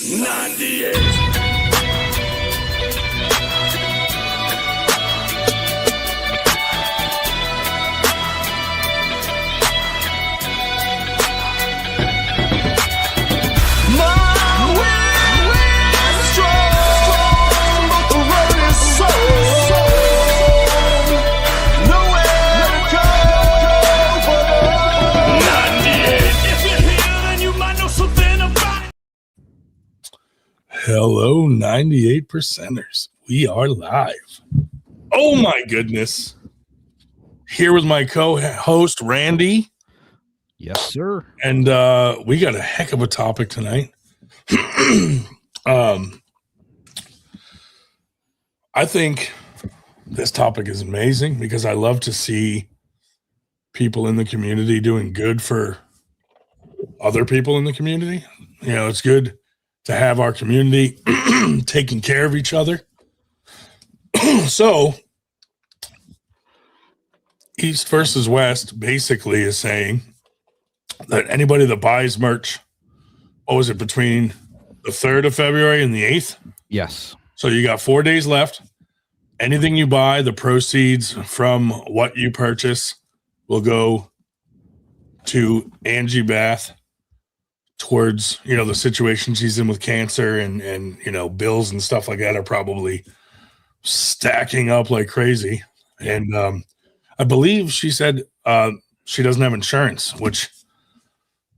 98. Hello, 98 percenters. We are live. Oh my goodness. Here with my co-host, Randy. Yes, sir. And we got a heck of a topic tonight. I think this topic is amazing because I love to see people in the community doing good for other people in the community. You know, it's good to have our community taking care of each other. So, East versus West basically is saying that anybody that buys merch, what was it, between the 3rd of February and the 8th? Yes. So you got 4 days left. Anything you buy, the proceeds from what you purchase will go to Angie Bath towards, you know, the situation she's in with cancer and, you know, bills and stuff like that are probably stacking up like crazy. And I believe she said she doesn't have insurance, which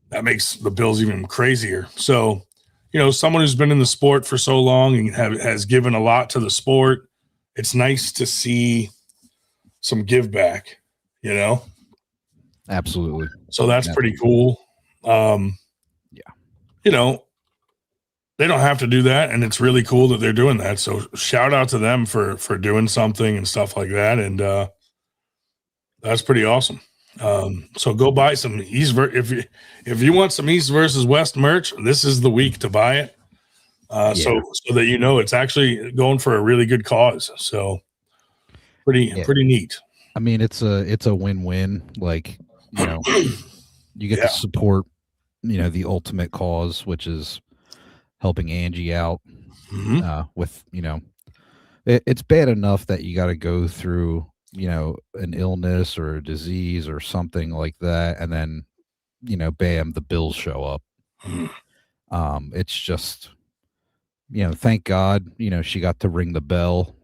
that makes the bills even crazier. So, you know, someone who's been in the sport for so long and has given a lot to the sport, it's nice to see some give back, you know? Absolutely. So that's pretty cool. You know, they don't have to do that, and it's really cool that they're doing that. So shout out to them for doing something and stuff like that, and that's pretty awesome. So go buy some if you want some East versus West merch, this is the week to buy it. So that you know it's actually going for a really good cause. So pretty neat. I mean, it's a win-win. Like, you know, you get to support, you know, the ultimate cause, which is helping Angie out with, you know, it's bad enough that you got to go through, you know, an illness or a disease or something like that. And then, you know, bam, the bills show up. It's just, you know, thank God, you know, she got to ring the bell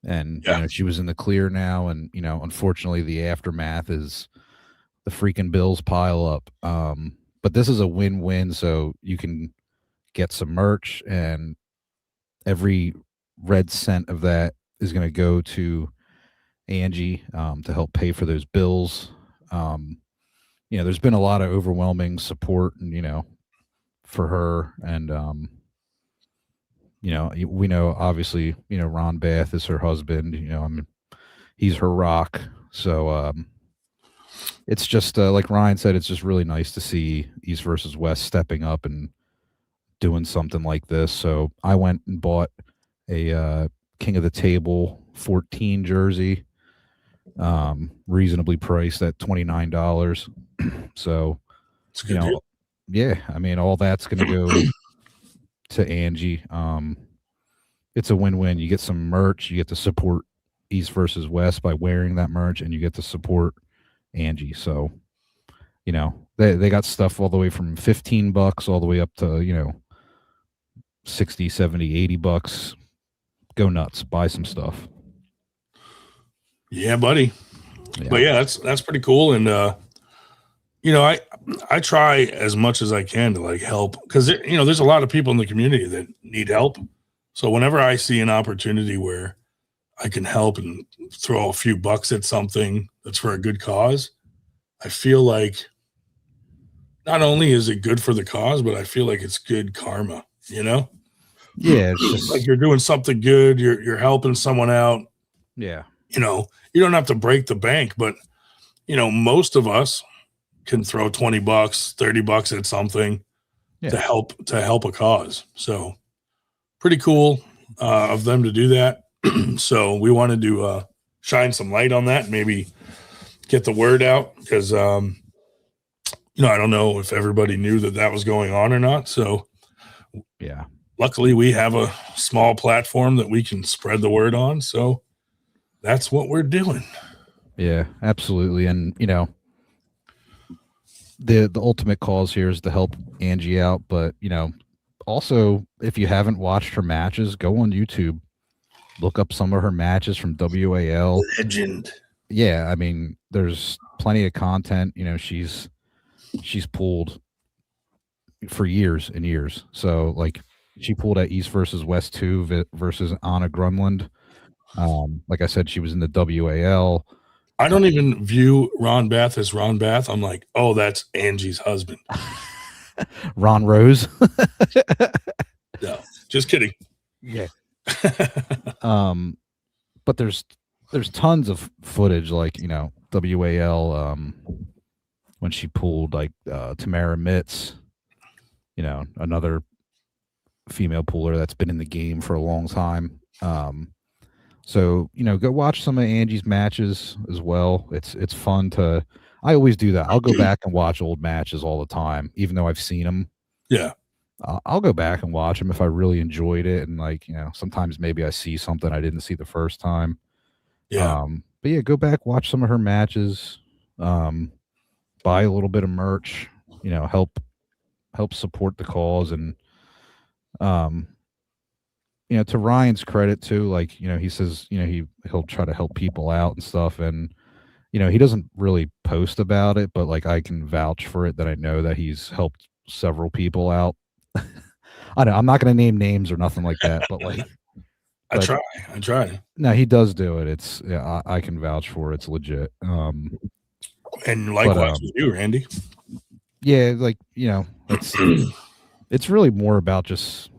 and, you know, she was in the clear now. And, you know, unfortunately the aftermath is the freaking bills pile up. But this is a win-win, so you can get some merch, and every red cent of that is going to go to Angie to help pay for those bills. You know, there's been a lot of overwhelming support, and, you know, for her, and you know, we know obviously, you know, Ron Bath is her husband. You know, I mean, he's her rock. So it's just like Ryan said, it's just really nice to see East versus West stepping up and doing something like this. So I went and bought a King of the Table 14 jersey, reasonably priced at $29. So, you know, deal. Yeah, I mean, all that's going to go to Angie. It's a win-win. You get some merch, you get to support East versus West by wearing that merch, and you get to support Angie. So, you know, they got stuff all the way from $15 all the way up to, you know, 60, 70, $80. Go nuts, buy some stuff. Yeah, buddy. Yeah. But yeah, that's pretty cool. And you know, I try as much as I can to like help, because you know, there's a lot of people in the community that need help. So whenever I see an opportunity where I can help and throw a few bucks at something that's for a good cause, I feel like not only is it good for the cause, but I feel like it's good karma, you know? Yeah. It's just like you're doing something good. You're helping someone out. Yeah. You know, you don't have to break the bank, but you know, most of us can throw $20, $30 at something to help a cause. So pretty cool of them to do that. So we wanted to shine some light on that, and maybe get the word out, because you know, I don't know if everybody knew that was going on or not. So Yeah. Luckily, we have a small platform that we can spread the word on. So that's what we're doing. Yeah, absolutely. And, the ultimate cause here is to help Angie out. But, also, if you haven't watched her matches, go on YouTube, look up some of her matches from WAL. Legend. Yeah, I mean, there's plenty of content. She's pulled for years and years. So, like, she pulled at East versus West 2 versus Anna Grunland. Like I said, she was in the WAL. I don't even view Ron Bath as Ron Bath. I'm like, oh, that's Angie's husband. Ron Rose. No, just kidding. Yeah. But there's tons of footage, like, WAL, when she pulled, like, Tamara Mitz, another female puller that's been in the game for a long time. So, go watch some of Angie's matches as well. It's fun I always do that. I'll go back and watch old matches all the time, even though I've seen them. Yeah. I'll go back and watch them if I really enjoyed it. And, like, sometimes maybe I see something I didn't see the first time. Yeah. But yeah, go back, watch some of her matches, buy a little bit of merch, help support the cause. And, to Ryan's credit too, like, he says, he'll try to help people out and stuff. And, he doesn't really post about it, but, like, I can vouch for it that I know that he's helped several people out. I know I'm not going to name names or nothing like that, but, like, I try. No, he does do it. It's, yeah, I can vouch for it. It's legit. And likewise with you, Randy. Yeah, like, it's really more about just,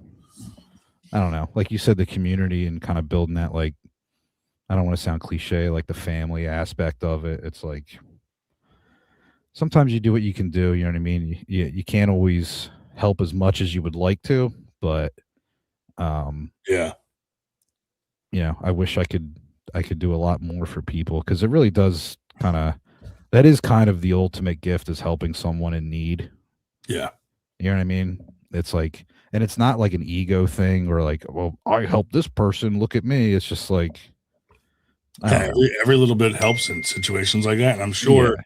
I don't know, like you said, the community and kind of building that, like, I don't want to sound cliche, like the family aspect of it. It's like sometimes you do what you can do. You know what I mean? You can't always help as much as you would like to, but yeah. I wish I could do a lot more for people, because it really does that is kind of the ultimate gift, is helping someone in need. Yeah. You know what I mean? It's like, and it's not like an ego thing or like, well, I helped this person, look at me. It's just like, every little bit helps in situations like that. And I'm sure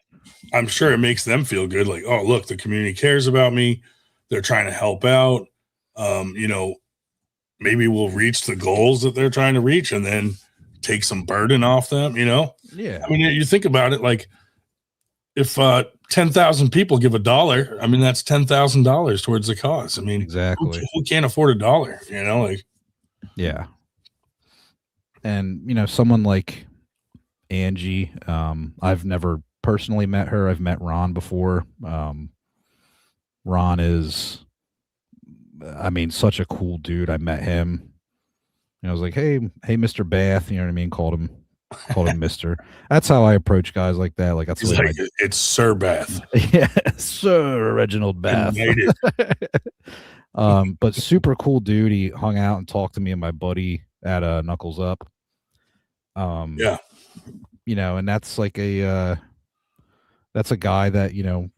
it makes them feel good. Like, oh, look, the community cares about me. They're trying to help out. Maybe we'll reach the goals that they're trying to reach and then take some burden off them, Yeah. I mean, you think about it, like, if 10,000 people give $1, I mean, that's $10,000 towards the cause. I mean, exactly. Who can't afford $1? Like, yeah. And someone like Angie, I've never personally met her. I've met Ron before. Ron is, I mean, such a cool dude. I met him. And I was like, hey, Mr. Bath. You know what I mean? Called him Mr. That's how I approach guys like that. Like, that's like, it's Sir Bath. Yeah, Sir Reginald Bath. But super cool dude. He hung out and talked to me and my buddy at Knuckles Up. Yeah. And that's like that's a guy that,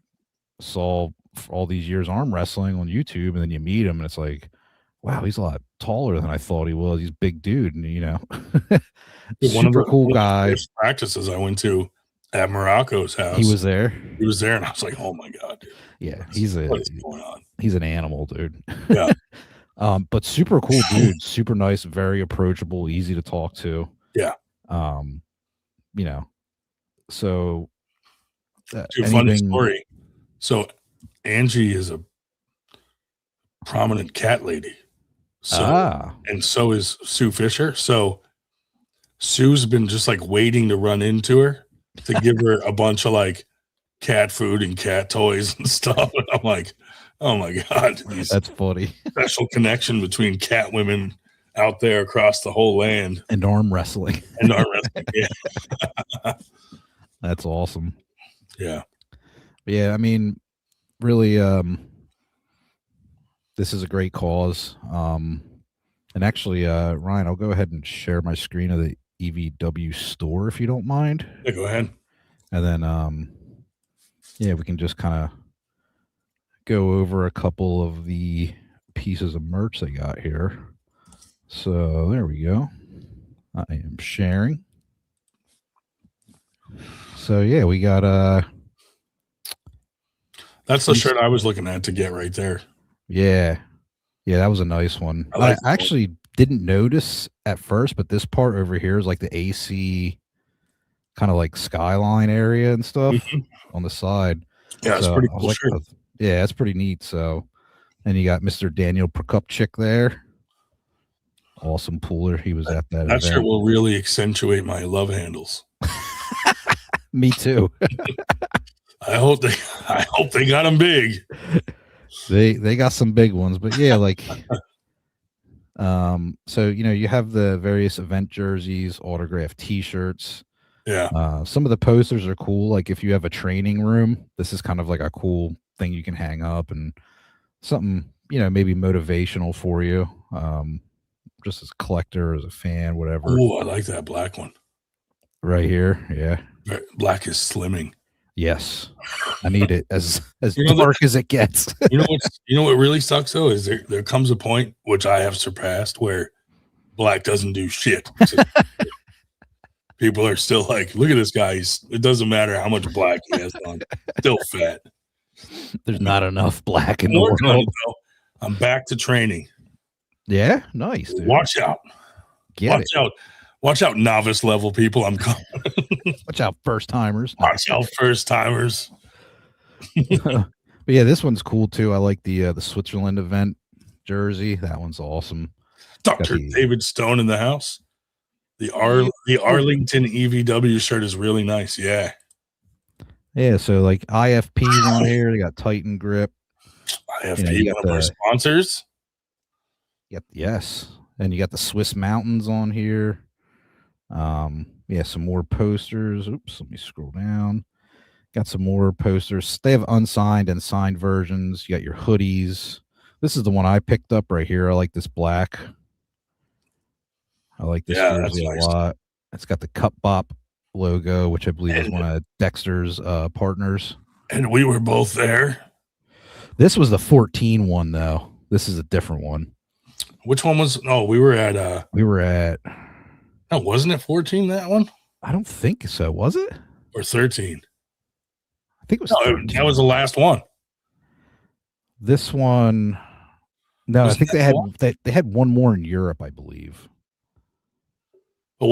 saw for all these years arm wrestling on YouTube, and then you meet him and it's like, wow, he's a lot taller than I thought he was. He's a big dude, and super cool guy. First practices I went to at Morocco's house. He was there, and I was like, oh my God, dude. Yeah, what is going on? He's an animal, dude. Yeah. But super cool dude, super nice, very approachable, easy to talk to. Yeah. So funny story. So Angie is a prominent cat lady. So and so is Sue Fisher. So Sue's been just like waiting to run into her to give her a bunch of like cat food and cat toys and stuff. And I'm like, oh my God, that's funny. Special connection between cat women out there across the whole land. And arm wrestling. Yeah. That's awesome. Yeah. Yeah, I mean, really, this is a great cause. And actually, Ryan, I'll go ahead and share my screen of the EVW store if you don't mind. Yeah, go ahead. And then, we can just kind of go over a couple of the pieces of merch they got here. So there we go. I am sharing. So yeah, we got That's the shirt I was looking at to get right there. Yeah, that was a nice one. I actually didn't notice at first, but this part over here is like the AC kind of like skyline area and stuff on the side. Yeah, it's pretty cool shirt. Yeah, it's pretty neat. So, and you got Mr. Daniel Prokopchik there. Awesome pooler. He was at that event. That shirt will really accentuate my love handles. Me too. I hope they got them big. They got some big ones, but yeah, like so you have the various event jerseys, autographed t-shirts. Yeah. Some of the posters are cool. Like if you have a training room, this is kind of like a cool thing you can hang up and something, maybe motivational for you. Just as a collector, as a fan, whatever. Oh, I like that black one. Right here. Yeah. Black is slimming. Yes. I need it as dark as it gets. You know what really sucks though is there comes a point which I have surpassed where black doesn't do shit. People are still like, look at this guy. It doesn't matter how much black he has on. Still fat. There's not enough black in the world. I'm back to training. Yeah, nice. Dude. Watch out. Watch out, novice level people. I'm coming. Watch out, first timers. Watch out, first timers. But yeah, this one's cool too. I like the Switzerland event jersey. That one's awesome. Dr. David Stone in the house. The Arlington EVW shirt is really nice. Yeah. Yeah, so like IFP's on here. They got Titan Grip. IFP, one of our sponsors. Yes. And you got the Swiss Mountains on here. Yeah, some more posters. Oops, let me scroll down. Got some more posters. They have unsigned and signed versions. You got your hoodies. This is the one I picked up right here. I like this black. I like this jersey a lot. It's got the Cup Bop logo, which I believe is one of Dexter's partners. And we were both there. This was the 14 one, though. This is a different one. Which one was? No, we were at. No, wasn't it 14? That one? I don't think so. Was it? Or 13? I think it was. No, that was the last one. This one. No, I think they had one more in Europe, I believe. But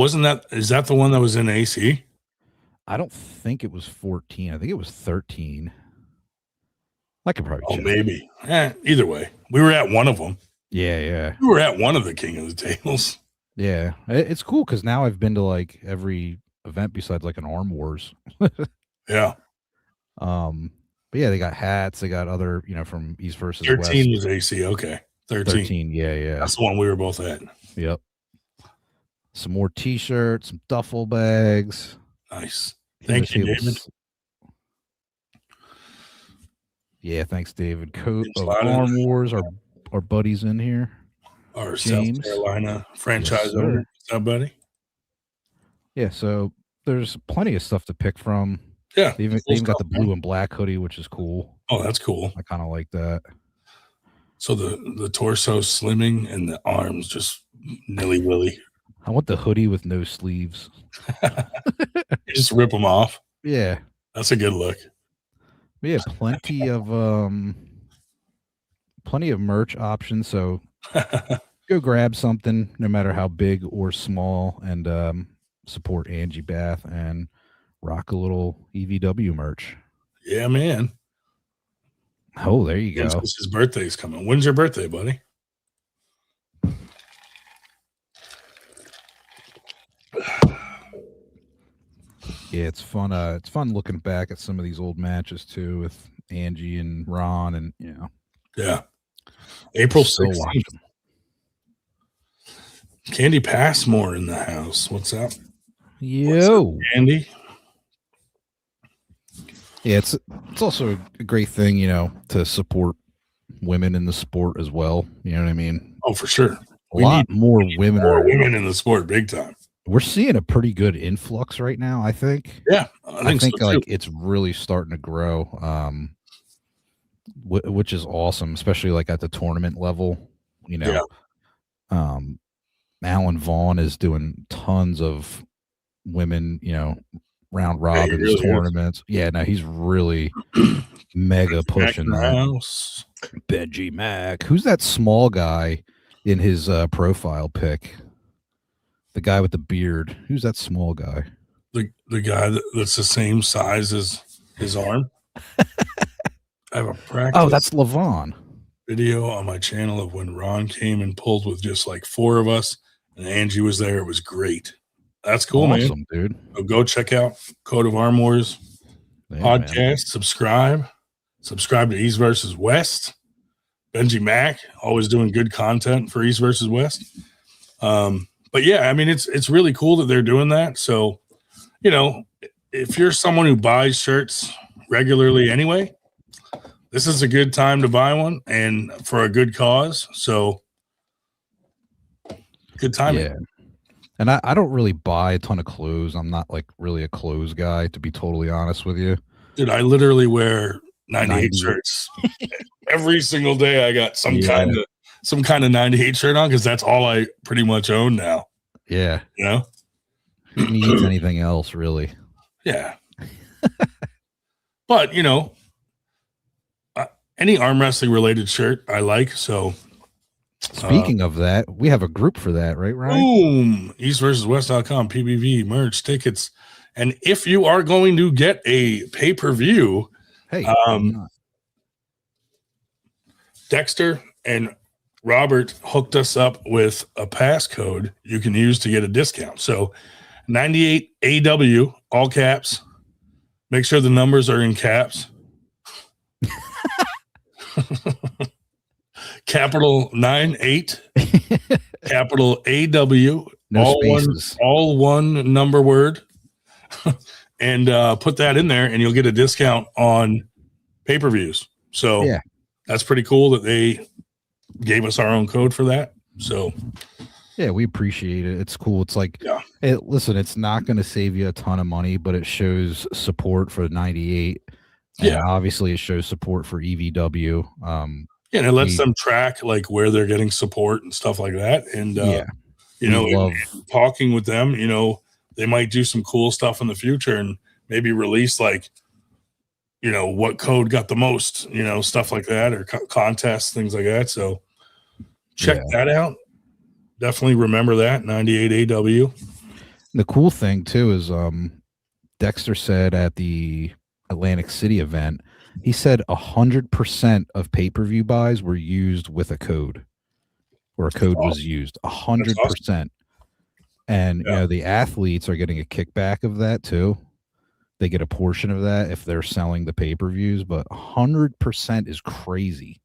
is that the one that was in AC? I don't think it was 14. I think it was 13. I could probably check. Maybe. Either way. We were at one of them. Yeah. We were at one of the King of the Tables. Yeah. It's cool because now I've been to like every event besides like an Arm Wars. Yeah. But yeah, they got hats. They got other, from East versus 13 West. 13 was AC. Okay. 13. Yeah. That's the one we were both at. Yep. Some more t-shirts, some duffel bags. Nice. Thank you, David. Yeah, thanks, David. Coat of Arm Wars, our buddies in here. Our James. South Carolina franchise owner. What's up, buddy? Yeah, so there's plenty of stuff to pick from. Yeah. They even got the blue and black hoodie, which is cool. Oh, that's cool. I kind of like that. So the torso slimming and the arms just nilly-willy. I want the hoodie with no sleeves. You just rip them off. Yeah. That's a good look. We have plenty of merch options, so go grab something no matter how big or small and support Angie Bath and rock a little EVW merch. Yeah, man. Oh, there you go. His birthday's coming. When's your birthday, buddy? Yeah, it's fun. It's fun looking back at some of these old matches too with Angie and Ron, and Yeah. April 16th. Candy Passmore in the house. What's up? Yo, Candy. Yeah, it's also a great thing, to support women in the sport as well. You know what I mean? Oh, for sure. A lot more women in the sport, big time. We're seeing a pretty good influx right now, I think. Yeah, I think so like it's really starting to grow. which is awesome, especially like at the tournament level. You know, Alan Vaughn is doing tons of women, round robins, really tournaments. Is. Yeah, no, he's really mega pushing that. House. Benji Mack. Who's that small guy in his profile pic? The guy with the beard. Who's that small guy? The guy that's the same size as his arm. I have a practice. Oh, that's Levon. Video on my channel of when Ron came and pulled with just like 4 of us, and Angie was there. It was great. That's cool, awesome, man. Dude. So go check out Code of Arm Wars podcast. Man. Subscribe to East versus West. Benji Mack always doing good content for East versus West. But yeah, I mean, it's really cool that they're doing that. So, if you're someone who buys shirts regularly anyway, this is a good time to buy one and for a good cause. So good time. Yeah. And I don't really buy a ton of clothes. I'm not like really a clothes guy, to be totally honest with you. Dude, I literally wear 98 shirts. Every single day I got some kind of 98 shirt on because that's all I pretty much own now. Yeah. Who needs anything else, really? Yeah. But, any arm wrestling related shirt I like. So speaking of that, we have a group for that, right, Ryan? Boom. EastVersusWest.com, PBV, merch, tickets. And if you are going to get a pay-per-view, hey, Dexter and Robert hooked us up with a passcode you can use to get a discount. So 98AW, all caps. Make sure the numbers are in caps. Capital 98, capital AW, all one number word, and put that in there, and you'll get a discount on pay-per-views. So that's pretty cool that they gave us our own code for that. So yeah, we appreciate it. It's cool. It's like, listen, it's not going to save you a ton of money, but it shows support for 98. And obviously it shows support for EVW. And it lets them track like where they're getting support and stuff like that. And and talking with them, they might do some cool stuff in the future and maybe release like, what code got the most, stuff like that, or contests, things like that. So check that out. Definitely remember that 98AW. The cool thing too is Dexter said at the Atlantic City event, he said 100% of pay-per-view buys were used with a code, or a code was used 100%. Awesome. And the athletes are getting a kickback of that too. They get a portion of that if they're selling the pay-per-views, but 100% is crazy.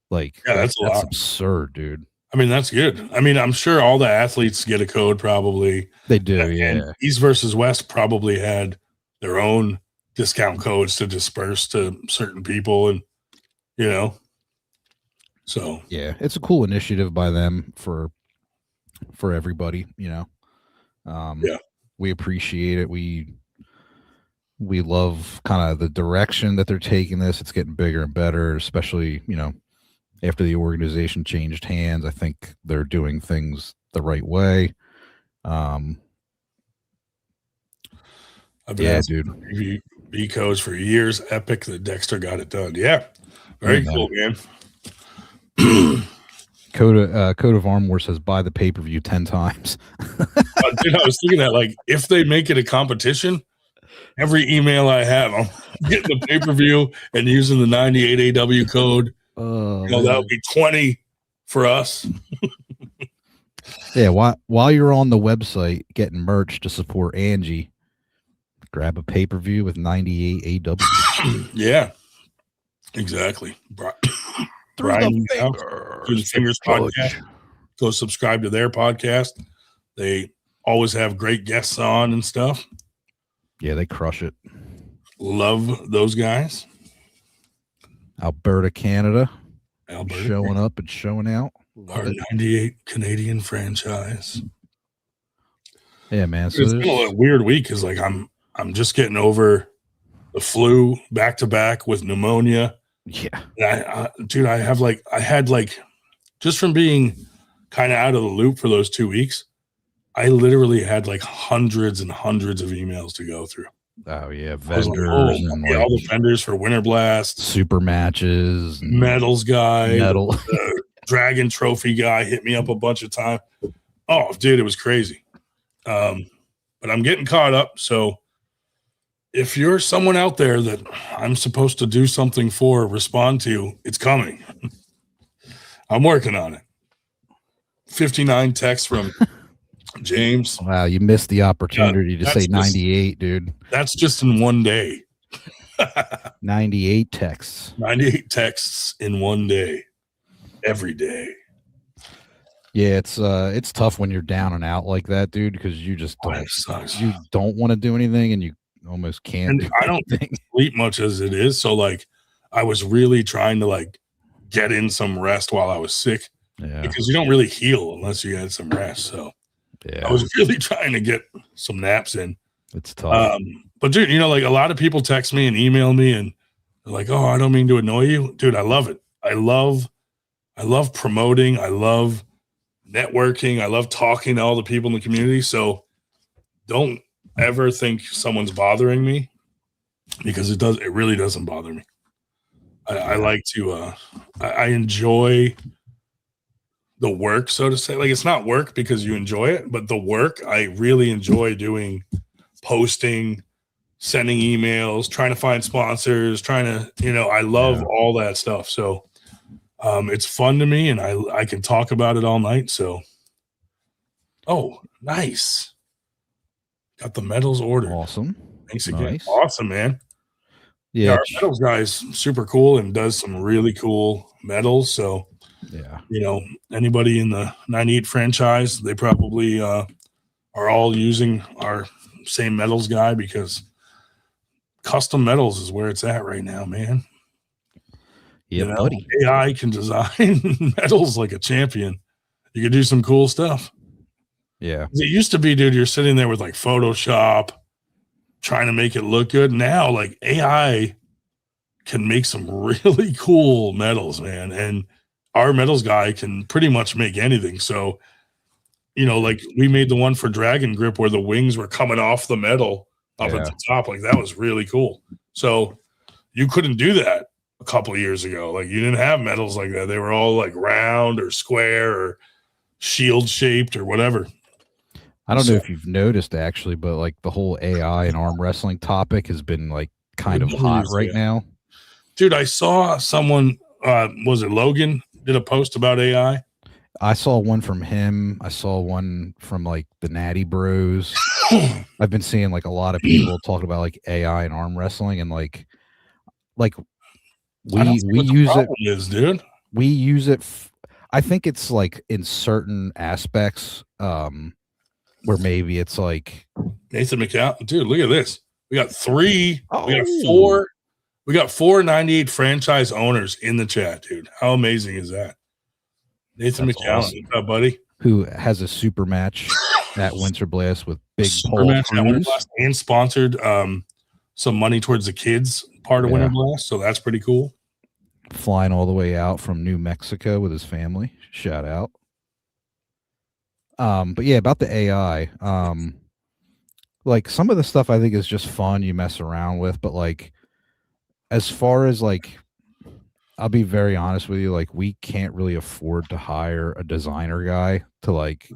Like, that's absurd, dude. I mean, that's good. I mean, I'm sure all the athletes get a code probably. They do, and East versus West probably had their own discount codes to disperse to certain people, and so it's a cool initiative by them for everybody. We appreciate it. We love kind of the direction that they're taking this. It's getting bigger and better, especially after the organization changed hands. I think they're doing things the right way. I've been asking B codes for years. Epic that Dexter got it done. Yeah, very cool, man. Code of Arm Wars says buy the pay-per-view 10 times. Dude, I was thinking that, like, if they make it a competition, every email I have, I'm getting the pay-per-view and using the 98AW code. That would be 20 for us. Yeah, while you're on the website getting merch to support Angie, grab a pay-per-view with 98AW. Yeah, exactly. Brian, through the Fingers podcast. Go subscribe to their podcast. They always have great guests on and stuff. Yeah, they crush it. Love those guys. Alberta, Canada. Showing up and showing out. Our 98 Canadian franchise. Yeah, man. So it's been a weird week because, like, I'm just getting over the flu back to back with pneumonia. Yeah. Dude, I had just from being kind of out of the loop for those 2 weeks, I literally had like hundreds and hundreds of emails to go through. Oh yeah, Vendors vendors all the vendors for Winter Blast, super matches, medals guy, medal, the Dragon Trophy guy hit me up a bunch of times. Oh, dude, it was crazy. But I'm getting caught up. So if you're someone out there that I'm supposed to do something for, respond to, it's coming. I'm working on it. 59 texts from James. Wow, you missed the opportunity to say 98, dude. That's just in one day. 98 texts. 98 texts in one day. Every day. Yeah, it's tough when you're down and out like that, dude, because you just don't want to do anything and you almost can't. And I don't sleep much as it is. So like I was really trying to like get in some rest while I was sick. Yeah. Because you don't really heal unless you get some rest. So yeah. I was really trying to get some naps in. It's tough. But dude, you know, like a lot of people text me and email me and they're like, oh, I don't mean to annoy you. Dude, I love it. I love promoting. I love networking. I love talking to all the people in the community. So don't ever think someone's bothering me because it really doesn't bother me. I like to, I enjoy the work, so to say. Like it's not work because you enjoy it, but the work I really enjoy doing, posting, sending emails, trying to find sponsors, trying to, you know, I love all that stuff. So it's fun to me and I can talk about it all night. So, oh, nice. Got the medals ordered. Awesome. Thanks again. Nice. Awesome, man. Yeah, our medals guy's super cool and does some really cool medals. So, yeah, you know, anybody in the 98 franchise, they probably are all using our same medals guy because custom medals is where it's at right now, man. Yeah, you know, buddy. AI can design medals like a champion. You can do some cool stuff. Yeah. It used to be, dude, you're sitting there with like Photoshop trying to make it look good. Now, like AI can make some really cool medals, man. And our medals guy can pretty much make anything. So, you know, like we made the one for Dragon Grip where the wings were coming off the medal up at the top. Like that was really cool. So you couldn't do that a couple of years ago. Like you didn't have medals like that. They were all like round or square or shield shaped or whatever. I don't know if you've noticed actually, but like the whole AI and arm wrestling topic has been like kind of hot right now. Dude, I saw someone, was it Logan, did a post about AI? I saw one from him. I saw one from like the Natty Bros. I've been seeing like a lot of people talking about like AI and arm wrestling and like we use it, dude. We use it. I think it's like in certain aspects, where maybe it's like Nathan McCall. Dude, look at this. We got three. Oh. We got four 98 franchise owners in the chat, dude. How amazing is that? Nathan McCall, awesome. What's up, buddy? Who has a super match at Winter Blast with Big Paul and sponsored some money towards the kids part of Winter Blast. So that's pretty cool. Flying all the way out from New Mexico with his family. Shout out. But yeah, about the AI, like some of the stuff I think is just fun. You mess around with, but like, as far as like, I'll be very honest with you. Like we can't really afford to hire a designer guy to like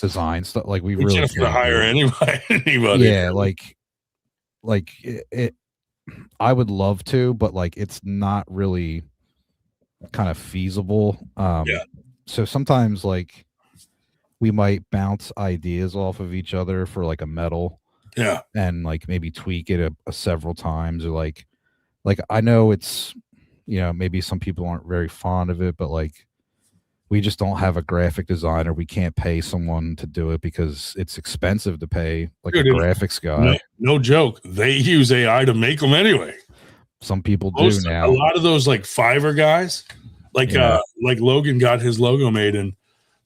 design stuff. Like we really can't hire anybody. Yeah. Like it, I would love to, but like, it's not really kind of feasible. So sometimes like, we might bounce ideas off of each other for like a medal, and like maybe tweak it several times, or like I know it's, you know, maybe some people aren't very fond of it, but like we just don't have a graphic designer. We can't pay someone to do it because it's expensive to pay like a graphics guy. No joke, they use AI to make them anyway. Some people do now. A lot of those like Fiverr guys, like Logan got his logo made and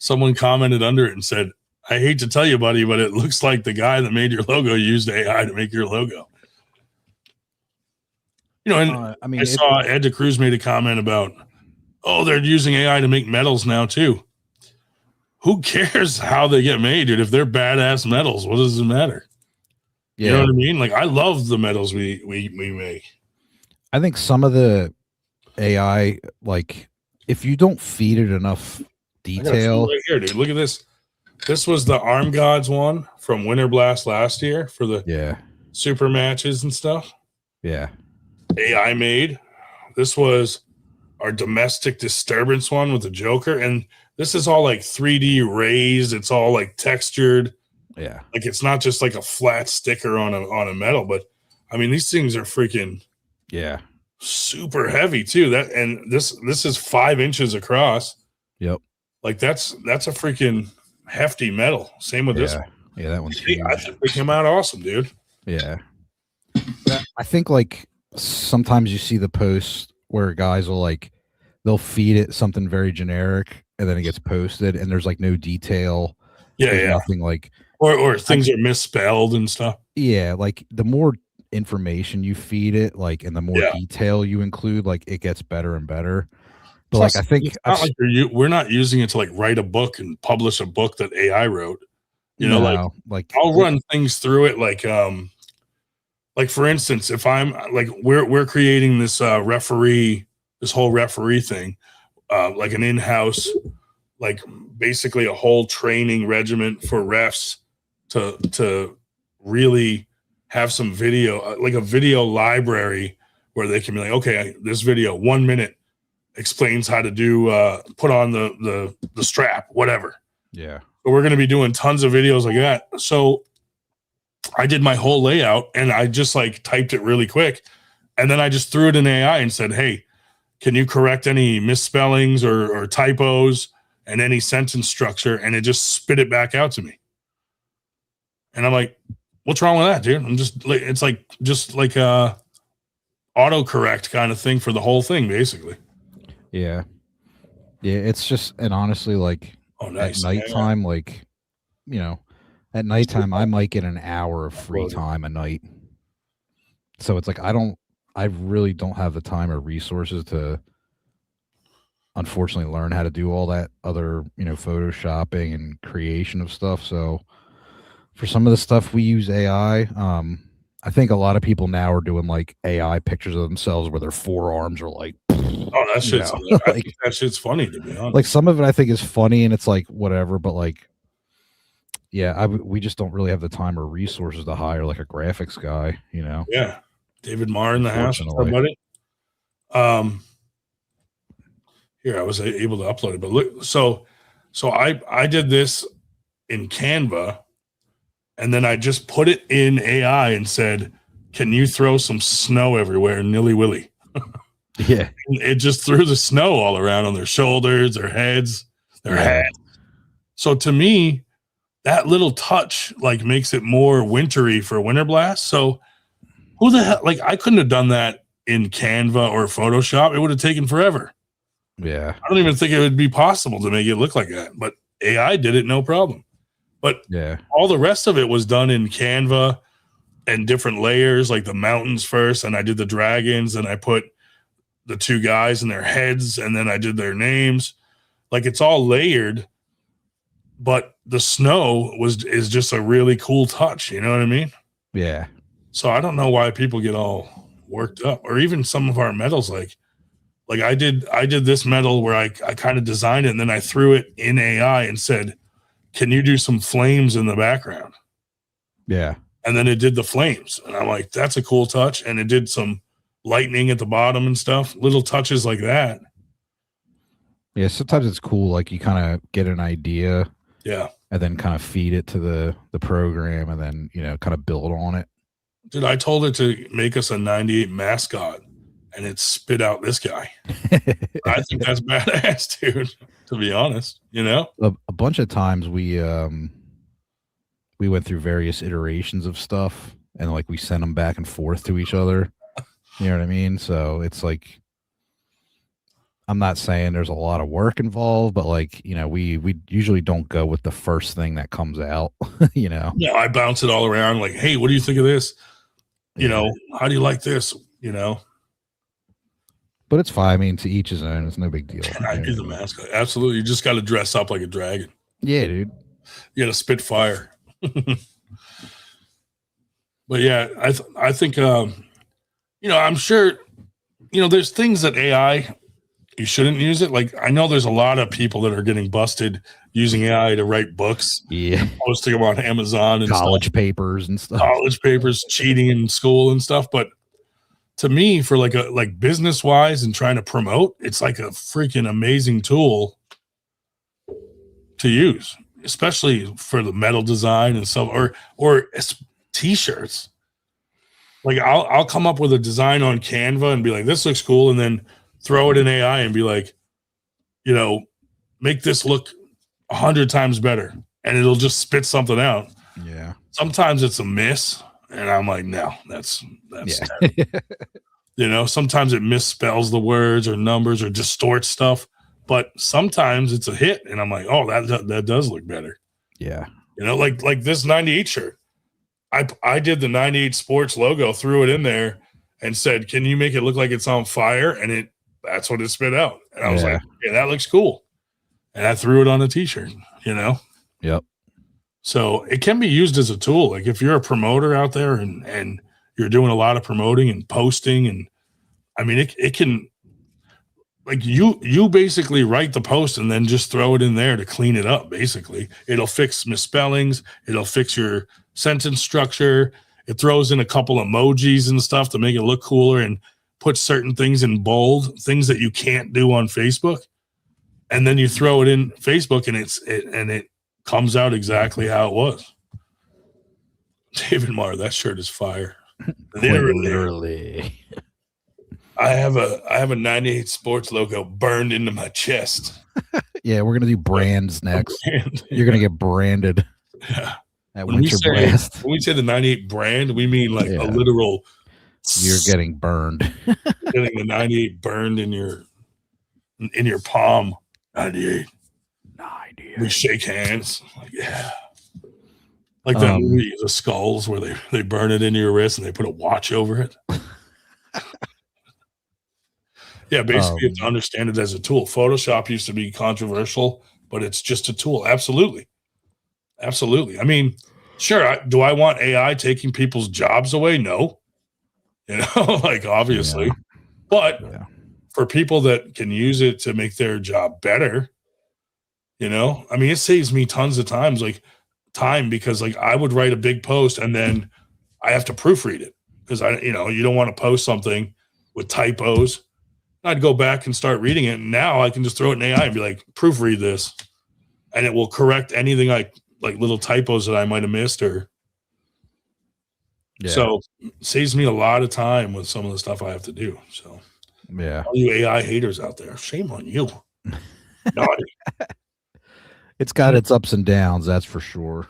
someone commented under it and said, I hate to tell you, buddy, but it looks like the guy that made your logo used AI to make your logo. And I mean, I saw Ed DeCruz made a comment about, oh, they're using AI to make medals now too. Who cares how they get made, dude? If they're badass medals, what does it matter? yeah. You know what I mean? Like, I love the medals we make. I think some of the AI, like, if you don't feed it enough detail, right here, dude. Look at this. This was the Arm Gods one from Winter Blast last year for the super matches and stuff. Yeah. AI made. This was our domestic disturbance one with the Joker, and this is all like 3D raised. It's all like textured. Yeah. Like, it's not just like a flat sticker on a metal, but I mean, these things are freaking super heavy too. This is 5 inches across. Yep. Like, that's a freaking hefty metal. Same with this one. Yeah, that one's huge. I think they came out awesome, dude. Yeah. I think, like, sometimes you see the posts where guys will, like, they'll feed it something very generic and then it gets posted and there's like no detail. Yeah. Nothing, like, or things are misspelled and stuff. Yeah, like, the more information you feed it, like, and the more detail you include, like, it gets better and better. But plus, like, I think it's not like we're not using it to like write a book and publish a book that AI wrote. Like I'll run things through it, like for instance, if I'm like we're creating this this whole referee thing, like an in-house, like basically a whole training regiment for refs to really have some video, like a video library where they can be like, okay, this video 1 minute explains how to do put on the strap, whatever. Yeah. But we're going to be doing tons of videos like that. So I did my whole layout and I just like typed it really quick. And then I just threw it in AI and said, hey, can you correct any misspellings or typos and any sentence structure? And it just spit it back out to me. And I'm like, what's wrong with that, dude? I'm just like, it's like, just like a autocorrect kind of thing for the whole thing, basically. Yeah. Yeah. It's just, and honestly, like, nice. At nighttime, like, at nighttime, I might get an hour of free time a night. So it's like, I really don't have the time or resources to, unfortunately, learn how to do all that other, photoshopping and creation of stuff. So for some of the stuff we use AI, I think a lot of people now are doing like AI pictures of themselves where their forearms are like, that shit's I think that shit's funny, to be honest. Like, some of it I think is funny and it's like whatever, but like, yeah, we just don't really have the time or resources to hire like a graphics guy, Yeah. David Marr in the house. Buddy. Here, I was able to upload it, but look, so I did this in Canva, and then I just put it in AI and said, can you throw some snow everywhere, nilly-willy? Yeah. It just threw the snow all around on their shoulders, their heads, their hats. So to me, that little touch like makes it more wintry for Winter Blast. So who the hell, like, I couldn't have done that in Canva or Photoshop. It would have taken forever. Yeah. I don't even think it would be possible to make it look like that, but AI did it no problem. But all the rest of it was done in Canva and different layers, like the mountains first, and I did the dragons, and I put the two guys and their heads, and then I did their names. Like, it's all layered, but the snow is just a really cool touch. You know what I mean? Yeah. So I don't know why people get all worked up, or even some of our medals. Like I did this medal where I kind of designed it and then I threw it in AI and said, can you do some flames in the background? Yeah. And then it did the flames. And I'm like, that's a cool touch. And it did some lightning at the bottom and stuff, little touches like that. Yeah. Sometimes it's cool. Like, you kind of get an idea. Yeah. And then kind of feed it to the program and then, kind of build on it. Dude, I told it to make us a 98 mascot and it spit out this guy. I think that's badass, dude, to be honest, A bunch of times we went through various iterations of stuff and like we sent them back and forth to each other. You know what I mean? So it's like, I'm not saying there's a lot of work involved, but like, we usually don't go with the first thing that comes out, Yeah, I bounce it all around like, hey, what do you think of this? How do you like this? But it's fine. I mean, to each his own. It's no big deal. I'd be the mascot. Absolutely. You just got to dress up like a dragon. Yeah, dude. You got to spit fire. But yeah, I think, I'm sure, there's things that AI, you shouldn't use it. Like, I know there's a lot of people that are getting busted using AI to write books. Yeah. Posting them on Amazon and college papers and stuff. College papers, cheating in school and stuff. But to me, for like business wise and trying to promote, it's like a freaking amazing tool to use, especially for the metal design and stuff, or t-shirts. Like I'll come up with a design on Canva and be like, this looks cool, and then throw it in AI and be like, make this look 100 times better, and it'll just spit something out. Yeah. Sometimes it's a miss, and I'm like, no, that's sometimes it misspells the words or numbers or distorts stuff, but sometimes it's a hit, and I'm like, oh, that does look better. Yeah. Like this 98 shirt. I did the 98 Sports logo, threw it in there, and said, can you make it look like it's on fire? And that's what it spit out. And I was like, yeah, that looks cool. And I threw it on a t-shirt, Yep. So it can be used as a tool. Like if you're a promoter out there and you're doing a lot of promoting and posting, and I mean, it can, like you basically write the post and then just throw it in there to clean it up. Basically, it'll fix misspellings. It'll fix your sentence structure. It throws in a couple emojis and stuff to make it look cooler and put certain things in bold, things that you can't do on Facebook. And then you throw it in Facebook and it comes out exactly how it was. David Marr, that shirt is fire. Literally. I have a 98 Sports logo burned into my chest. Yeah, we're gonna do brands next. You're gonna get branded. Yeah. When we say the 98 brand, we mean like a literal. You're getting burned. You're getting the 98 burned in your palm. 98. We shake hands. Like, yeah. Like that movie, The Skulls, where they burn it into your wrist and they put a watch over it. Yeah, basically, you have to understand it as a tool. Photoshop used to be controversial, but it's just a tool. Absolutely. I mean, sure. Do I want AI taking people's jobs away? No. Like obviously. But for people that can use it to make their job better, I mean, it saves me tons of time because like I would write a big post and then I have to proofread it because you don't want to post something with typos. I'd go back and start reading it. And now I can just throw it in AI and be like, proofread this. And it will correct anything like little typos that I might have missed So it saves me a lot of time with some of the stuff I have to do. So all you AI haters out there, shame on you. Naughty. It's got its ups and downs, that's for sure.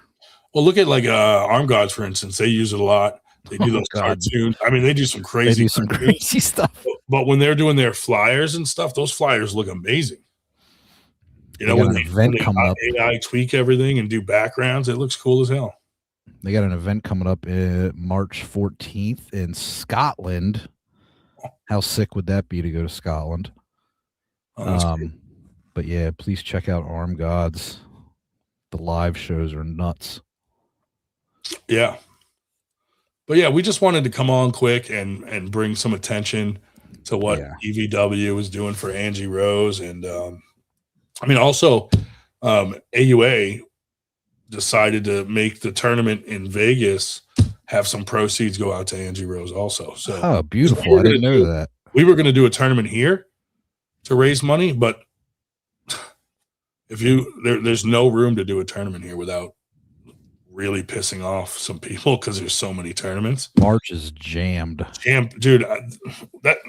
Well, look at like Arm Gods, for instance. They use it a lot. They do those cartoons. I mean, they do some crazy stuff. But when they're doing their flyers and stuff, those flyers look amazing. When AI tweak everything and do backgrounds, it looks cool as hell. They got an event coming up March 14th in Scotland. How sick would that be to go to Scotland? But yeah, please check out Arm Gods. The live shows are nuts. Yeah. But yeah, we just wanted to come on quick and bring some attention to what EVW is doing for Angie Rose. And I mean, also AUA decided to make the tournament in Vegas have some proceeds go out to Angie Rose also. So beautiful. I didn't know that. We were going to do a tournament here to raise money, but there's no room to do a tournament here without really pissing off some people because there's so many tournaments. March is jammed. Dude,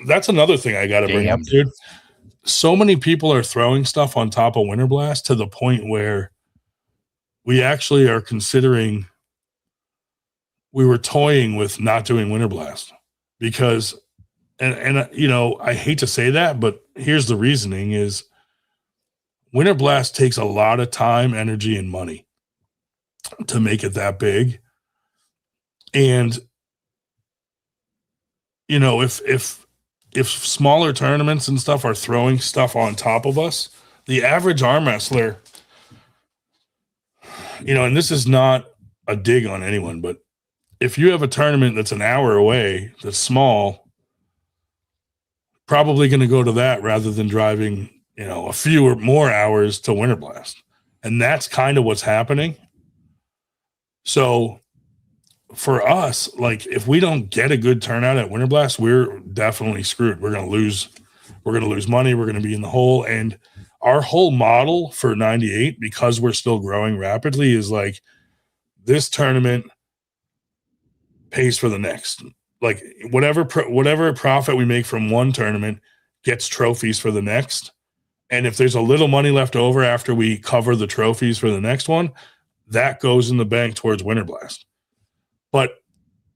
that's another thing I got to bring up, dude. So many people are throwing stuff on top of Winter Blast to the point where we actually are considering, we were toying with not doing Winter Blast because, and I hate to say that, but here's the reasoning is Winter Blast takes a lot of time, energy, and money to make it that big. And, if if smaller tournaments and stuff are throwing stuff on top of us, the average arm wrestler, and this is not a dig on anyone, but if you have a tournament that's an hour away, that's small, probably going to go to that rather than driving, a few or more hours to Winter Blast. And that's kind of what's happening. So for us, like if we don't get a good turnout at Winter Blast, we're definitely screwed. We're going to lose money. We're going to be in the hole. And our whole model for 98, because we're still growing rapidly, is like this tournament pays for the next. Like whatever profit we make from one tournament gets trophies for the next. And if there's a little money left over after we cover the trophies for the next one, that goes in the bank towards Winter Blast. But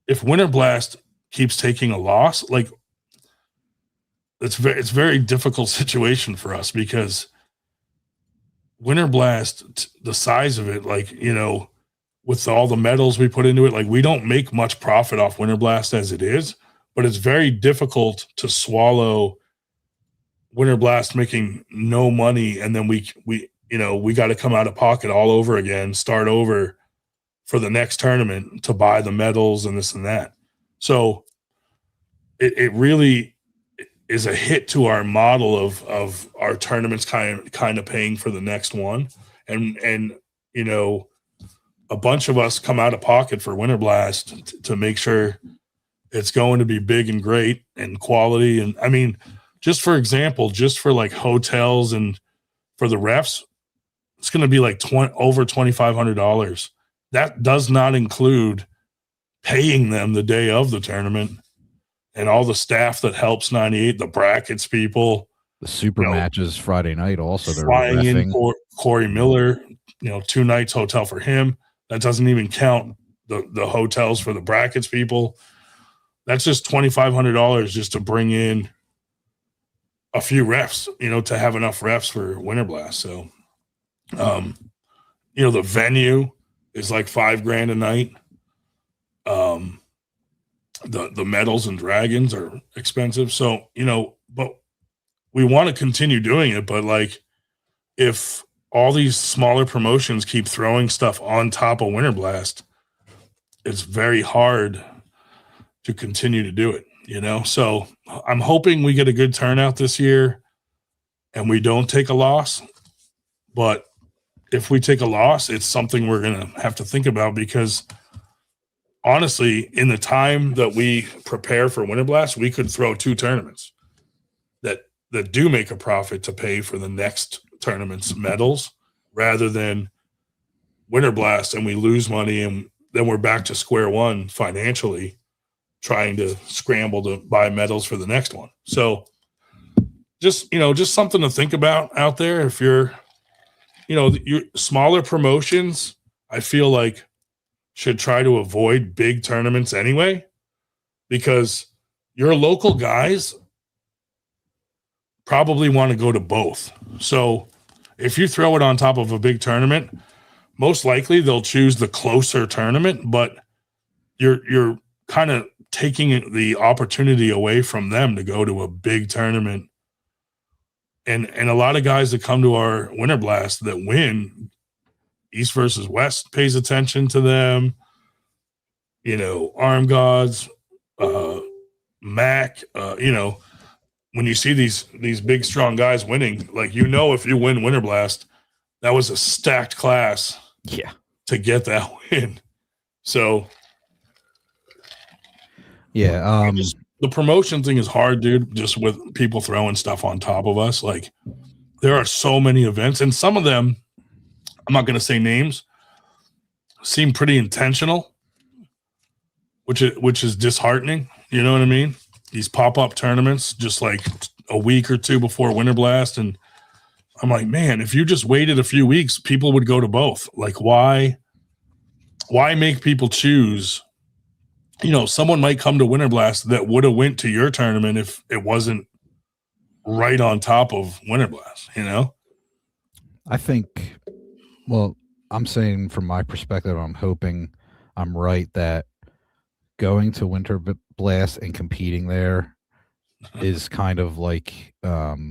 if Winter Blast keeps taking a loss, like it's very difficult situation for us, because Winter Blast, the size of it, like, with all the medals we put into it, like we don't make much profit off Winter Blast as it is, but it's very difficult to swallow Winter Blast making no money, and then we got to come out of pocket all over again, start over for the next tournament to buy the medals and this and that. So it really is a hit to our model of our tournaments kind of paying for the next one. And a bunch of us come out of pocket for Winter Blast to make sure it's going to be big and great and quality. And I mean, just for example, just for like hotels and for the refs, it's going to be like over $2,500. That does not include paying them the day of the tournament and all the staff that helps 98, the brackets people, the super matches Friday night. Also, they're flying in Corey Miller, 2 nights hotel for him. That doesn't even count the hotels for the brackets people. That's just $2,500 just to bring in a few refs, to have enough refs for Winter Blast. So, the venue is like $5,000 a night. The medals and dragons are expensive. So, but we want to continue doing it. But like, if all these smaller promotions keep throwing stuff on top of Winter Blast, it's very hard to continue to do it, So I'm hoping we get a good turnout this year and we don't take a loss. But if we take a loss, it's something we're going to have to think about, because honestly, in the time that we prepare for Winter Blast, we could throw 2 tournaments that do make a profit to pay for the next tournament's medals, rather than Winter Blast and we lose money and then we're back to square one financially, trying to scramble to buy medals for the next one. So just something to think about out there. If you're, your smaller promotions, I feel like should try to avoid big tournaments anyway, because your local guys probably want to go to both. So if you throw it on top of a big tournament, most likely they'll choose the closer tournament, but you're kind of taking the opportunity away from them to go to a big tournament. And a lot of guys that come to our Winter Blast that win, East versus West pays attention to them. Arm Gods, Mac, when you see these big, strong guys winning, like, if you win Winter Blast, that was a stacked class to get that win. So, the promotion thing is hard, dude, just with people throwing stuff on top of us. Like, there are so many events, and some of them, I'm not going to say names, seem pretty intentional, which is disheartening. You know what I mean? These pop-up tournaments just like a week or 2 before Winter Blast, and I'm like, man, if you just waited a few weeks, people would go to both. Like, why make people choose? Someone might come to Winter Blast that would have went to your tournament if it wasn't right on top of Winter Blast, I think, well, I'm saying from my perspective, I'm hoping I'm right that going to Winter Blast and competing there is kind of like Paul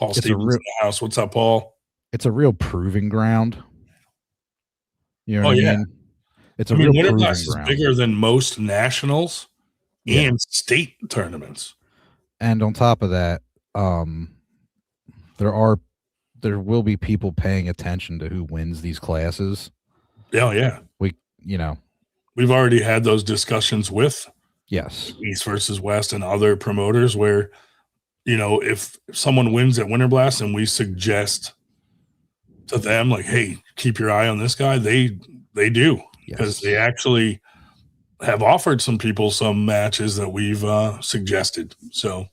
it's a Stevens real in the house. What's up, Paul? it's a real proving ground. You know Oh what I yeah. mean? It's I a mean, real Winter proving Blast is ground. bigger than most nationals Yeah. and state tournaments. And on top of that, um, there will be people paying attention to who wins these classes. Oh yeah. We've already had those discussions with yes. East versus West and other promoters where, if someone wins at Winter Blast and we suggest to them like, hey, keep your eye on this guy, they do, because they actually have offered some people some matches that we've suggested. So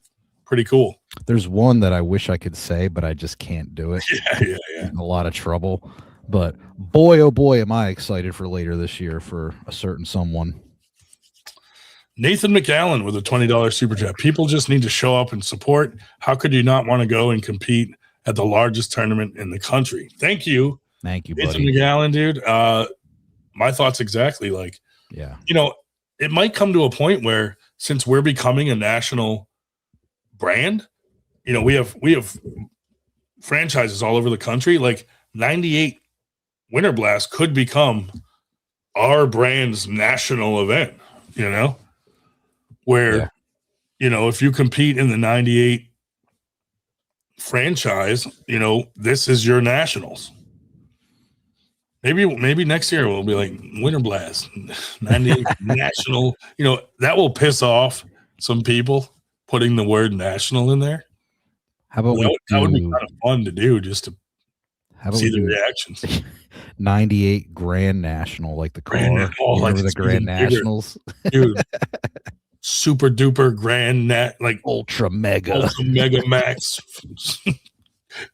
pretty cool. There's one that I wish I could say, but I just can't do it. Yeah. In a lot of trouble. But boy, oh boy, am I excited for later this year for a certain someone. Nathan McAllen with a $20 super chat. People just need to show up and support. How could you not want to go and compete at the largest tournament in the country? Thank you, Nathan buddy. McAllen, dude. My thoughts exactly. Like, yeah, it might come to a point where, since we're becoming a national brand, we have franchises all over the country. Like 98 Winter Blast could become our brand's national event. Where, if you compete in the 98 franchise, this is your nationals. Maybe next year we'll be like Winter Blast 98 national. That will piss off some people, putting the word national in there. How about that would be kind of fun to do, just to see the reactions. 98 Grand National, like the car. Remember the Grand Nationals? Dude. Super duper grand net, like ultra mega max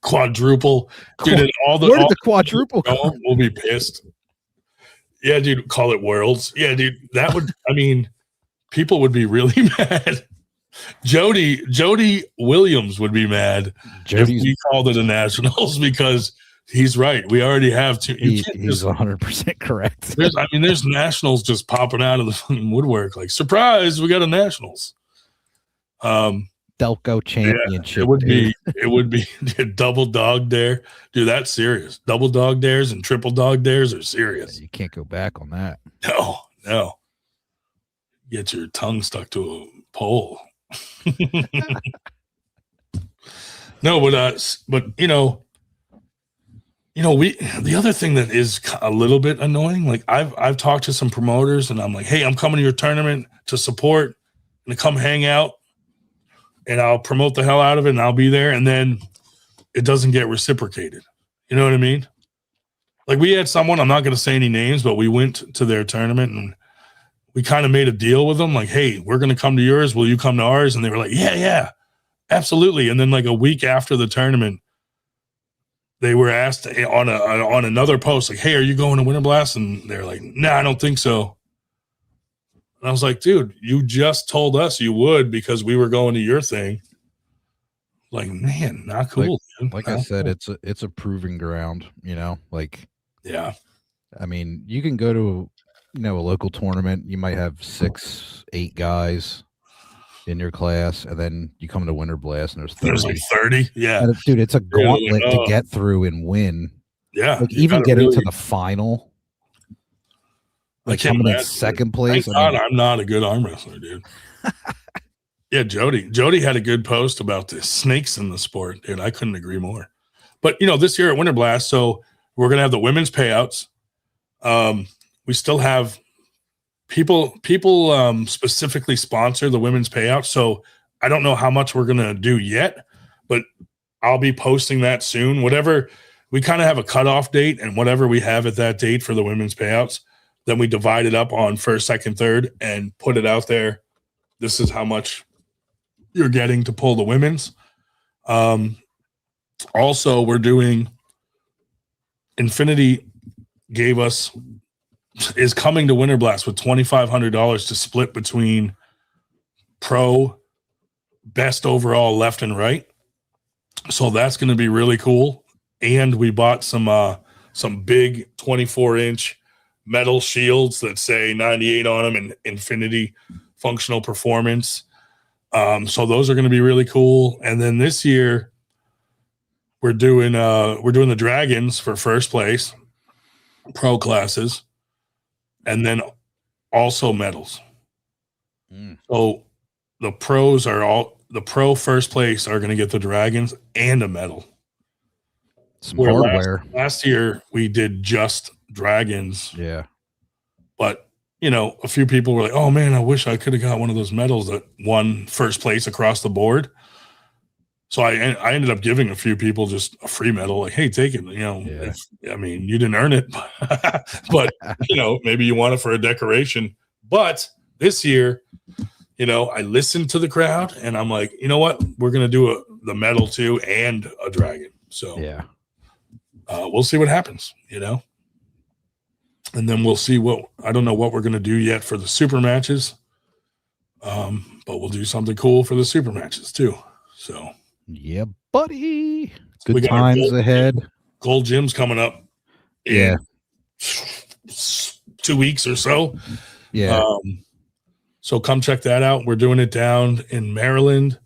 quadruple, dude. And where did the quadruple come? We'll be pissed. Yeah, dude. Call it worlds. Yeah, dude. That would. I mean, people would be really mad. Jody Williams would be mad if we called it a nationals, because he's right. We already have two. He's 100% correct. There's nationals just popping out of the fucking woodwork. Like, surprise, we got a nationals. Delco Championship. Yeah, it would be a double dog dare. Dude, that's serious. Double dog dares and triple dog dares are serious. You can't go back on that. No. Get your tongue stuck to a pole. No, but the other thing that is a little bit annoying, like I've talked to some promoters and I'm like, hey, I'm coming to your tournament to support and to come hang out, and I'll promote the hell out of it and I'll be there, and then it doesn't get reciprocated. You know what I mean? Like, we had someone, I'm not going to say any names, but we went to their tournament and we kind of made a deal with them. Like, hey, we're going to come to yours. Will you come to ours? And they were like, yeah, absolutely. And then like a week after the tournament, they were asked on another post, like, hey, are you going to Winter Blast? And they're like, nah, I don't think so. And I was like, dude, you just told us you would because we were going to your thing. Like, man, not cool. Like I said, it's a proving ground, like, yeah. I mean, you can go to, a local tournament. You might have 6-8 guys in your class, and then you come to Winter Blast and there's like 30. Yeah. And dude, it's a gauntlet to get through and win. Yeah. Like, even getting to the final. Like, coming in second place. Thank God I'm not a good arm wrestler, dude. Yeah, Jody had a good post about the snakes in the sport, dude. I couldn't agree more. But this year at Winter Blast, so we're gonna have the women's payouts. We still have people specifically sponsor the women's payouts. So I don't know how much we're gonna do yet, but I'll be posting that soon. Whatever, we kind of have a cutoff date, and whatever we have at that date for the women's payouts, then we divide it up on first, second, third, and put it out there. This is how much you're getting to pull the women's. Also, we're doing Infinity is coming to Winter Blast with $2,500 to split between pro, best overall, left and right. So that's going to be really cool. And we bought some big 24-inch metal shields that say 98 on them and Infinity Functional Performance. So those are going to be really cool. And then this year we're doing the dragons for first place, pro classes, and then also medals. So the pro first place are going to get the dragons and a medal. Some hardware. Last year we did just dragons. Yeah. But, a few people were like, oh man, I wish I could have got one of those medals that won first place across the board. So I ended up giving a few people just a free medal, like, hey, take it. You didn't earn it, but maybe you want it for a decoration. But this year, I listened to the crowd and I'm like, you know what? We're going to do the medal too and a dragon. So yeah, we'll see what happens, and then we'll see I don't know what we're going to do yet for the super matches. But we'll do something cool for the super matches too. So yeah, buddy. Good times ahead. Gold Gym's coming up. Yeah. 2 weeks or so. Yeah. So come check that out. We're doing it down in Maryland,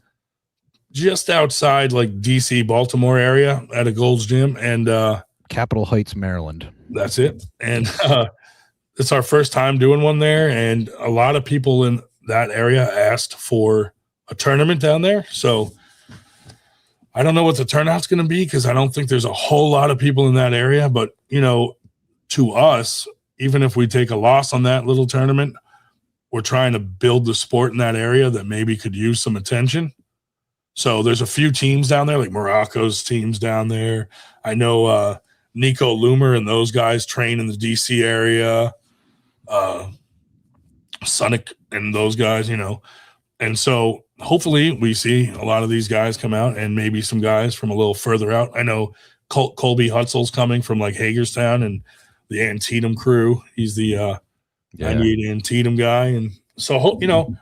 just outside like DC, Baltimore area at a Gold's Gym, and Capitol Heights, Maryland. That's it. And it's our first time doing one there, and a lot of people in that area asked for a tournament down there. So I don't know what the turnout's going to be because I don't think there's a whole lot of people in that area. But, to us, even if we take a loss on that little tournament, we're trying to build the sport in that area that maybe could use some attention. So there's a few teams down there, like Morocco's teams down there. I know Nico Loomer and those guys train in the DC area. Sonic and those guys, And so hopefully we see a lot of these guys come out and maybe some guys from a little further out. I know Colby Hutzel's coming from like Hagerstown and the Antietam crew. He's the 98 Antietam guy. And so,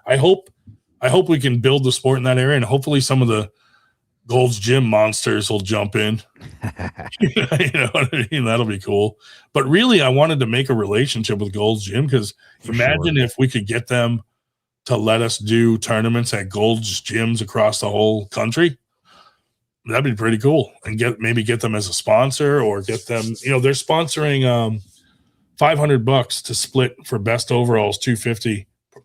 I hope we can build the sport in that area, and hopefully some of the Gold's Gym monsters will jump in. You know what I mean? That'll be cool. But really, I wanted to make a relationship with Gold's Gym because imagine if we could get them to let us do tournaments at Gold's Gyms across the whole country. That'd be pretty cool. And get them as a sponsor, or get them, they're sponsoring $500 to split for best overalls, $250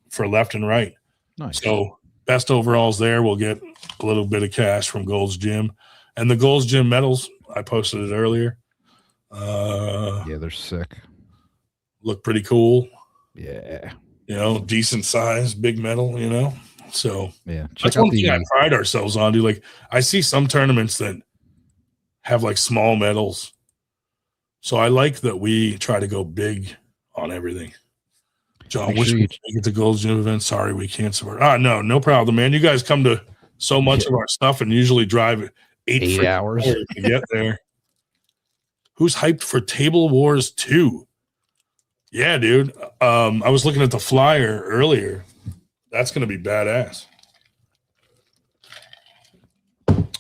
for left and right. Nice. So best overalls there will get a little bit of cash from Gold's Gym. And the Gold's Gym medals, I posted it earlier. Yeah, they're sick. Look pretty cool. Yeah. Decent size, big medal, So yeah, that's one thing I pride ourselves on, dude. Like I see some tournaments that have like small medals. So I like that we try to go big on everything. John, wish we could make it to Gold's Gym event. Sorry, we can't support. No problem, man. You guys come to so much of our stuff and usually drive 8 hours to get there. Who's hyped for Table Wars 2? Yeah, dude. I was looking at the flyer earlier. That's going to be badass.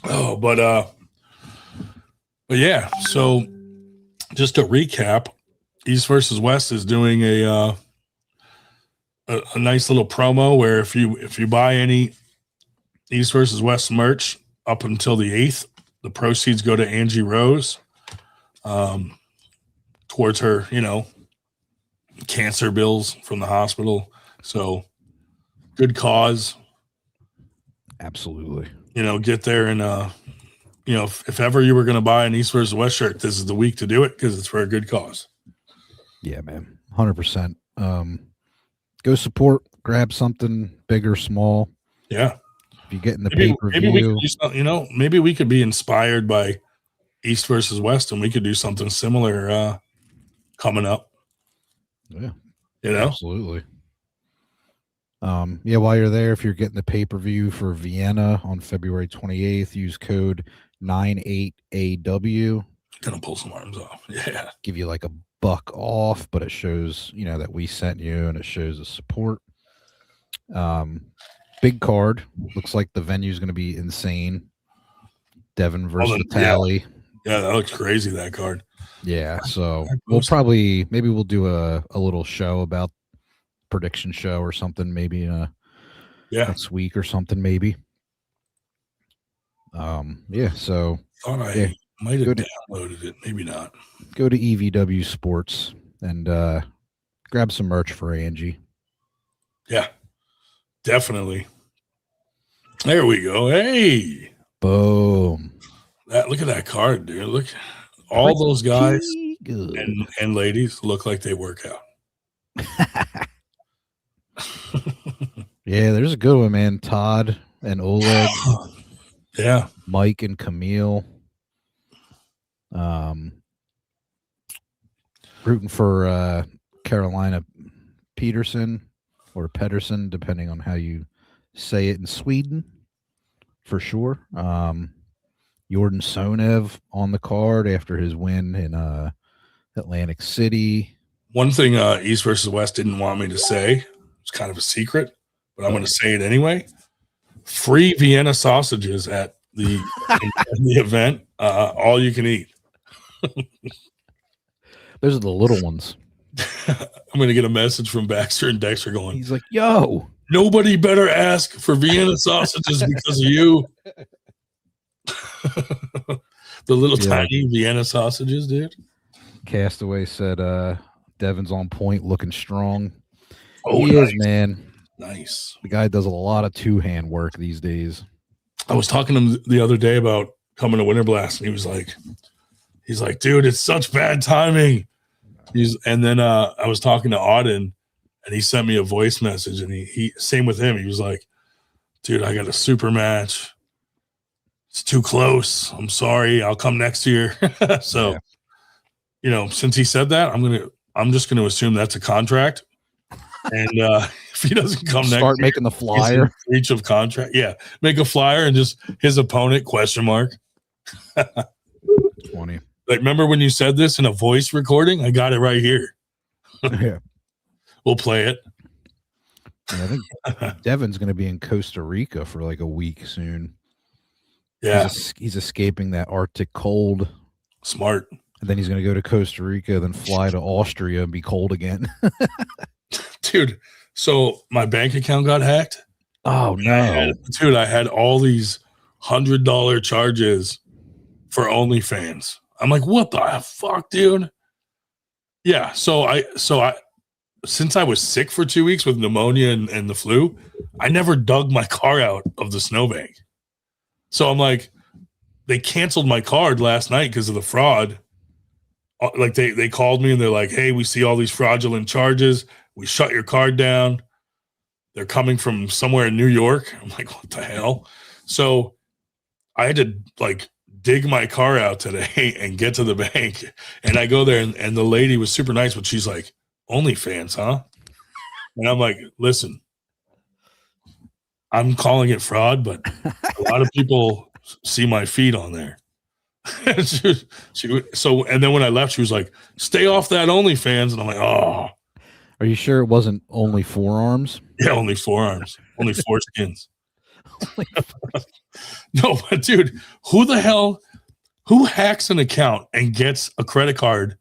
Oh, but yeah. So just to recap, East versus West is doing a nice little promo where if you buy any East versus West merch up until the 8th, the proceeds go to Angie Rose, towards her, cancer bills from the hospital. So good cause. Absolutely. Get there and if ever you were going to buy an East versus West shirt, this is the week to do it because it's for a good cause. Yeah, man. 100%. Go support, grab something big or small. Yeah. If you get in the pay-per-view. Maybe we could be inspired by East versus West and we could do something similar coming up. Yeah. Absolutely. Yeah, while you're there, if you're getting the pay-per-view for Vienna on February 28th, use code 98AW. Gonna pull some arms off. Yeah. Give you like $1 off, but it shows, that we sent you and it shows the support. Big card. Looks like the venue is going to be insane. Devin versus Tally. Yeah, that looks crazy, that card. Yeah, so we'll do a little show about prediction show or something, maybe in next week or something, maybe. Yeah. So thought I might have downloaded it. Maybe not. Go to EVW Sports and grab some merch for Angie. Yeah, definitely. There we go. Hey, boom! Look at that card, dude. Look, all those guys and ladies look like they work out. Yeah, there's a good one, man. Todd and Oleg. Yeah. Mike and Camille. Rooting for Carolina Peterson or Pedersen, depending on how you say it in Sweden, for sure. Jordan Sonev on the card after his win in Atlantic City. One thing East versus West didn't want me to say, it's kind of a secret, but I'm going to say it anyway. Free Vienna sausages at the event, all you can eat. Those are the little ones. I'm going to get a message from Baxter and Dexter going, he's like, yo, nobody better ask for Vienna sausages because of you. The little tiny Vienna sausages, dude. Castaway said Devin's on point, looking strong. Oh, he nice. is, man. Nice. The guy does a lot of two-hand work these days. I was talking to him the other day about coming to Winter Blast, and he's like, dude, it's such bad timing. And then I was talking to Auden, and he sent me a voice message, and he same with him. He was like, dude, I got a super match. It's too close. I'm sorry. I'll come next year. So, since he said that, I'm just gonna assume that's a contract. And if he doesn't come next, start making the flyer. Breach of contract. Yeah, make a flyer and just his opponent ? 20. Like, remember when you said this in a voice recording? I got it right here. Yeah, we'll play it. And I think Devin's going to be in Costa Rica for like a week soon. Yeah, he's escaping that Arctic cold. Smart. And then he's going to go to Costa Rica, then fly to Austria and be cold again. Dude, so my bank account got hacked. Oh, no. I had all these $100 charges for OnlyFans. I'm like, what the fuck, dude? Yeah, so I since I was sick for 2 weeks with pneumonia and the flu, I never dug my car out of the snowbank. So I'm like, they canceled my card last night because of the fraud. Like they called me and they're like, hey, we see all these fraudulent charges. We shut your card down. They're coming from somewhere in New York. I'm like, what the hell? So I had to like dig my car out today and get to the bank. And I go there and the lady was super nice, but she's like, OnlyFans, huh? And I'm like, listen, I'm calling it fraud, but a lot of people see my feed on there. So and then when I left, she was like, stay off that OnlyFans. And I'm like, oh. Are you sure it wasn't only forearms? Yeah, only forearms. Only foreskins. No, but dude, who hacks an account and gets a credit card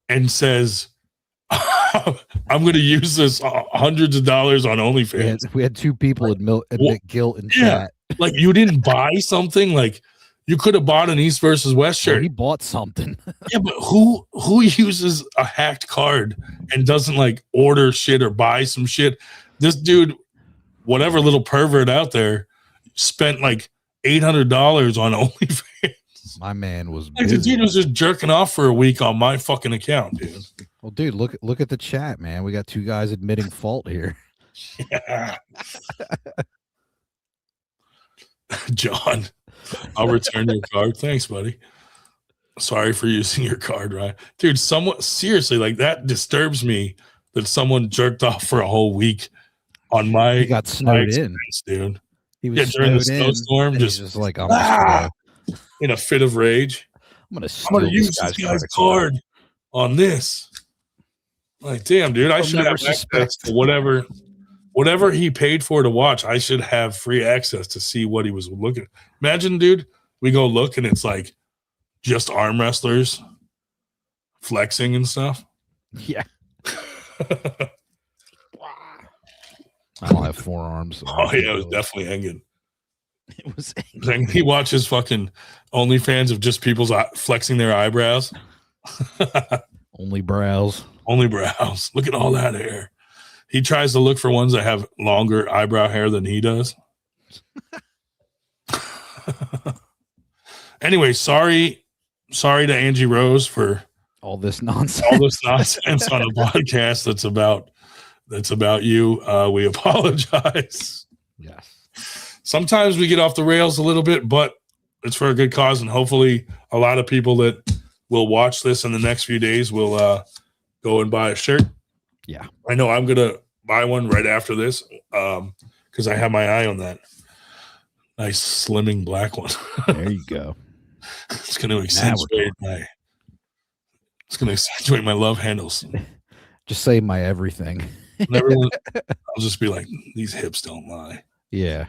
and says, I'm going to use this hundreds of dollars on OnlyFans? We had two people admit guilt in chat. Like, you didn't buy something? Like, you could have bought an East versus West shirt. He bought something. Yeah, but who uses a hacked card and doesn't like order shit or buy some shit? This dude, whatever little pervert out there, spent like $800 on OnlyFans. My man was like, the dude was just jerking off for a week on my fucking account, dude. Well, dude, look at the chat, man. We got two guys admitting fault here. Yeah. John, I'll return your card. Thanks, buddy. Sorry for using your card, right? Dude, seriously, like, that disturbs me that someone jerked off for a whole week on my He got snowed in, dude. He was during the snowstorm, just like, I'm in a fit of rage. I'm gonna use this guy's card on this. Like, damn, dude, I should have access to whatever he paid for to watch. I should have free access to see what he was looking. Imagine, dude, we go look and it's like just arm wrestlers flexing and stuff. Yeah. I don't have forearms. So Oh yeah, it was definitely hanging. It was. He watches fucking OnlyFans of just people's flexing their eyebrows. Only brows. Only brows. Look at all that hair. He tries to look for ones that have longer eyebrow hair than he does. Anyway, sorry to Angie Rose for all this nonsense. On a podcast that's about you. We apologize. Yes. Sometimes we get off the rails a little bit, but it's for a good cause, and hopefully a lot of people that will watch this in the next few days will go and buy a shirt. Yeah. I know I'm gonna buy one right after this because I have my eye on that nice slimming black one. There you go. It's gonna accentuate my love handles. Just say my everything. I'll just be like, these hips don't lie. Yeah.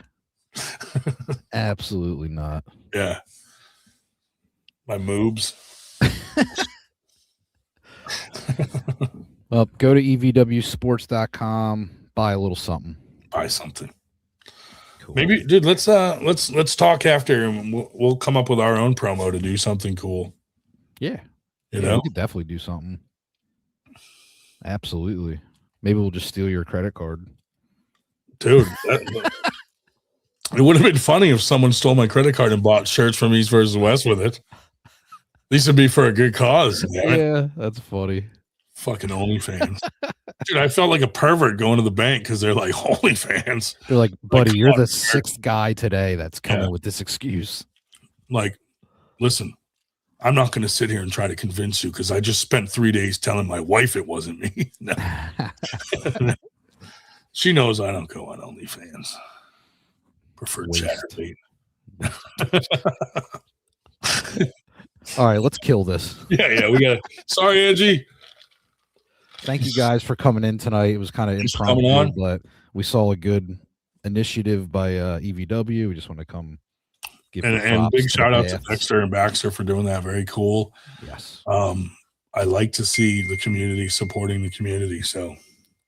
Absolutely not. Yeah. My moobs. Well, go to evwsports.com, buy a little something. Buy something. Cool. Maybe, dude, let's talk after, and we'll come up with our own promo to do something cool. Yeah. You know? We could definitely do something. Absolutely. Maybe we'll just steal your credit card. Dude, it would have been funny if someone stole my credit card and bought shirts from East versus West with it. These would be for a good cause. Yeah, that's funny. Fucking OnlyFans. Dude, I felt like a pervert going to the bank because they're like, OnlyFans. They're like, buddy, you're the sixth guy today that's coming with this excuse. Like, listen, I'm not going to sit here and try to convince you because I just spent 3 days telling my wife it wasn't me. No. She knows I don't go on OnlyFans. Prefer ChatterBait. All right, let's kill this. Yeah, we got it. Sorry, Angie. Thank you guys for coming in tonight. It was kind of impromptu, but we saw a good initiative by EVW. We just want to come give and big shout out to Dexter and Baxter for doing that. Very cool. Yes. I like to see the community supporting the community. So,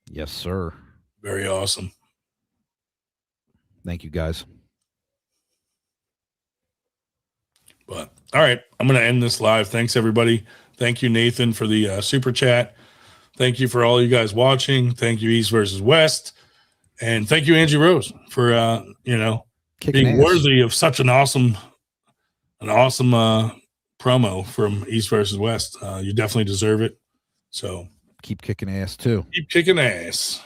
yes, sir. Very awesome. Thank you, guys. But all right, I'm going to end this live. Thanks, everybody. Thank you, Nathan, for the super chat. Thank you for all you guys watching. Thank you, East versus West. And thank you, Angie Rose, for being worthy of such an awesome promo from East versus West. You definitely deserve it. So keep kicking ass too. Keep kicking ass.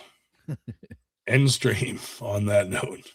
End stream on that note.